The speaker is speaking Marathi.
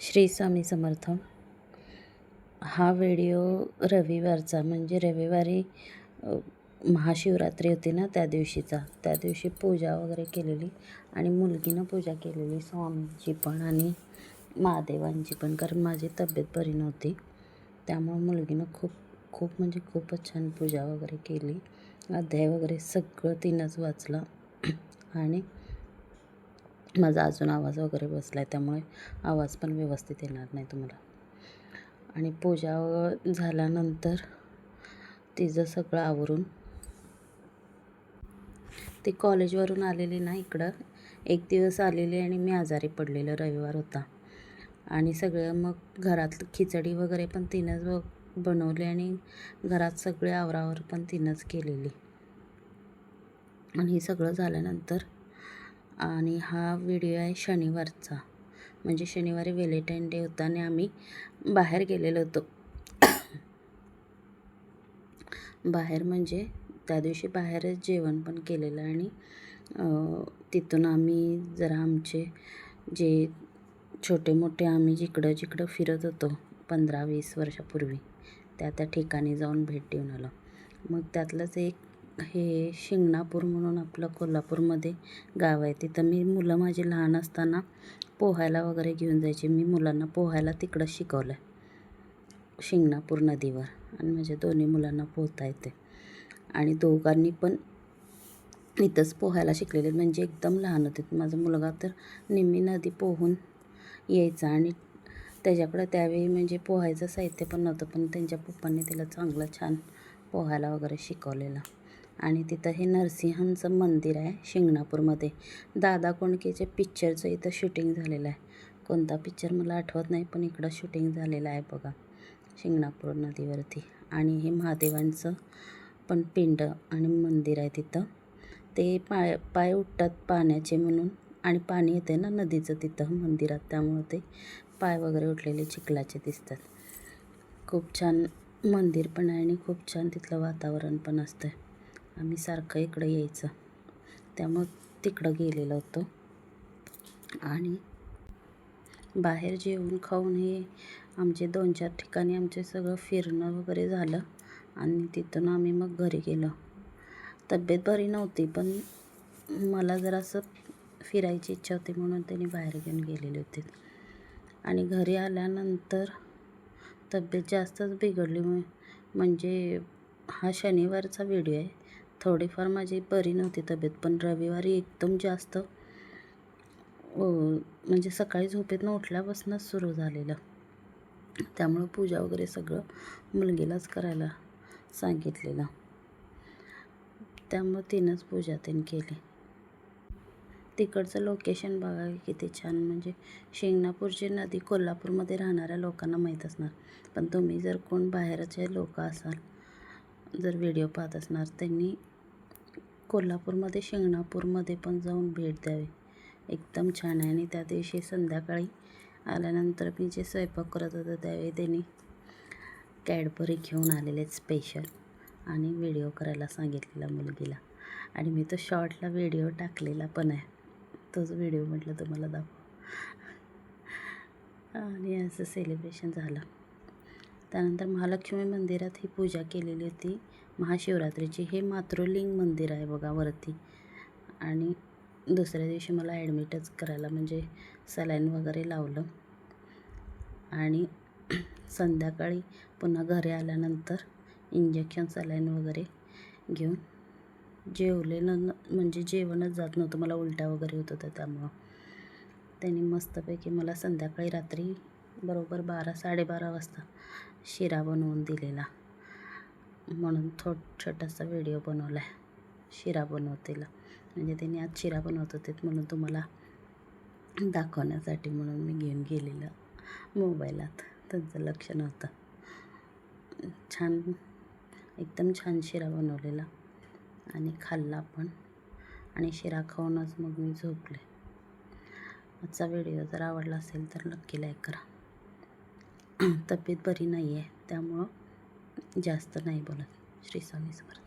श्री स्वामी समर्थ. हा व्हिडिओ रविवारचा, म्हणजे रविवारी महाशिवरात्री होती ना, त्या दिवशी पूजा वगैरे केलेली आणि मुलगीनं पूजा केलेली, स्वामींची पण आणि महादेवांची पण. कारण माझी तब्येत बरी नव्हती, त्यामुळं मुलगीनं म्हणजे खूपच छान पूजा वगैरे केली. अध्याय वगैरे सगळं तिनंच वाचलं आणि माझा अजून आवाज वगैरे बसला आहे, त्यामुळे आवाज पण व्यवस्थित येणार नाही तुम्हाला. आणि पूजा झाल्यानंतर तिचं सगळं आवरून ती कॉलेजवरून आलेली ना इकडं, एक दिवस आलेली आणि मी आजारी पडलेलं, रविवार होता. आणि सगळं मग घरात खिचडी वगैरे पण तिनंच बनवली आणि घरात सगळे आवरावर पण तिनंच केलेली. आणि हे सगळं झाल्यानंतर, आणि हा व्हिडिओ आहे शनिवारचा, म्हणजे शनिवारी व्हॅलेंटाईन डे होता आणि आम्ही बाहेर गेलेलो होतो. बाहेर म्हणजे त्या दिवशी बाहेरच जेवण पण केलेलं आणि तिथून आम्ही जरा आमचे जे छोटे मोठे आम्ही जिकडं फिरत होतो 15-20 वर्षापूर्वी, त्या ठिकाणी जाऊन भेट देऊन आलो. मग त्यातलंच एक हे शिंगणापूर म्हणून आपलं कोल्हापूरमध्ये गाव आहे. तिथं मी मुलं माझी लहान असताना पोहायला वगैरे घेऊन जायचे. मी मुलांना पोहायला तिकडं शिकवलं आहे, शिंगणापूर नदीवर. आणि माझ्या दोन्ही मुलांना पोहता येते आणि दोघांनी पण इथंच पोहायला शिकलेले, म्हणजे एकदम लहान होते. माझा मुलगा तर निम्मी नदी पोहून यायचा आणि त्याच्याकडं त्यावेळी म्हणजे पोहायचं साहित्य पण नव्हतं, पण त्यांच्या पप्पांनी त्याला चांगलं छान पोहायला वगैरे शिकवलेलं. आणि तिथं हे नरसिंहांचं मंदिर आहे शिंगणापूरमध्ये. दादा कोंडकेच्या पिक्चरचं इथं शूटिंग झालेलं आहे. कोणता पिक्चर मला आठवत नाही, पण इकडं शूटिंग झालेलं आहे बघा, शिंगणापूर नदीवरती. आणि हे महादेवांचं पण पिंड आणि मंदिर आहे तिथं. ते पाय उठतात पाण्याचे म्हणून, आणि पाणी येते ना नदीचं तिथं मंदिरात, त्यामुळं ते पाय वगैरे उठलेले चिखलाचे दिसतात. खूप छान मंदिर पण आहे आणि खूप छान तिथलं वातावरण पण असतं. आम्ही सारखं इकडं यायचं, त्यामुळं तिकडं गेलेलो होतो. आणि बाहेर जेवून खाऊन हे आमचे 2-4 ठिकाणी आमचे सगळं फिरणं वगैरे झालं आणि तिथून आम्ही मग घरी गेलो. तब्येत बरी नव्हती, पण मला जरासं फिरायची इच्छा होती म्हणून त्यांनी बाहेर घेऊन गेलेले होते. आणि घरी आल्यानंतर तब्येत जास्तच बिघडली. म्हणजे हा शनिवारचा व्हिडिओ आहे. थोडीफार माझी बरी नव्हती तब्येत, पण रविवारी एकदम जास्त म्हणजे सकाळी झोपेतनं उठल्यापासूनच सुरू झालेलं. त्यामुळं पूजा वगैरे सगळं मुलगीलाच करायला सांगितलेलं, त्यामुळं तिनंच पूजा केली. तिकडचं लोकेशन बघा किती छान. म्हणजे शिंगणापूरची नदी कोल्हापूरमध्ये राहणाऱ्या लोकांना माहीत असणार, पण तुम्ही जर कोण बाहेरचे लोक असाल, जर व्हिडिओ पाहत असणार, त्यांनी कोल्हापूरमध्ये शिंगणापूरमध्ये पण जाऊन भेट द्यावी. एकदम छान आहे. आणि त्या दिवशी संध्याकाळी आल्यानंतर मी जे स्वयंपाक करत होतो त्यावेळी त्यांनी कॅडबरी घेऊन आलेले स्पेशल आणि व्हिडिओ करायला सांगितलेला मुलगीला. आणि मी तो शॉर्टला व्हिडिओ टाकलेला पण आहे, तोच व्हिडिओ म्हटलं तुम्हाला दाखव. आणि असं सेलिब्रेशन झालं. त्यानंतर महालक्ष्मी मंदिरात ही पूजा केलेली होती महाशिवरात्रीची. हे मातृलिंग मंदिर आहे बघा वरती. आणि दुसऱ्या दिवशी मला ॲडमिटच करायला, म्हणजे सलाईन वगैरे लावलं. आणि संध्याकाळी पुन्हा घरी आल्यानंतर इंजेक्शन सलाईन वगैरे घेऊन जेवलेलं, म्हणजे जेवणच जात नव्हतं, मला उलट्या वगैरे होत होत्या. त्यामुळं त्यांनी मस्तपैकी मला संध्याकाळी रात्री बरोबर 12-12:30 वाजता शिरा बनवून दिलेला. म्हणून छोटासा व्हिडिओ बनवला आहे शिरा बनवतेला. म्हणजे त्यांनी आज शिरा बनवत होते म्हणून तुम्हाला दाखवण्यासाठी म्हणून मी घेऊन गेलेलं मोबाईलात, त्यांचं लक्ष नव्हतं. छान, एकदम छान शिरा बनवलेला आणि खाल्ला पण. आणि शिरा खाऊनच मग मी झोपले. आजचा व्हिडिओ जर आवडला असेल तर नक्की लाईक करा. तब्येत बरी नाही आहे, त्यामुळं जास्त नाही बोलत. श्री स्वामी समर्थ.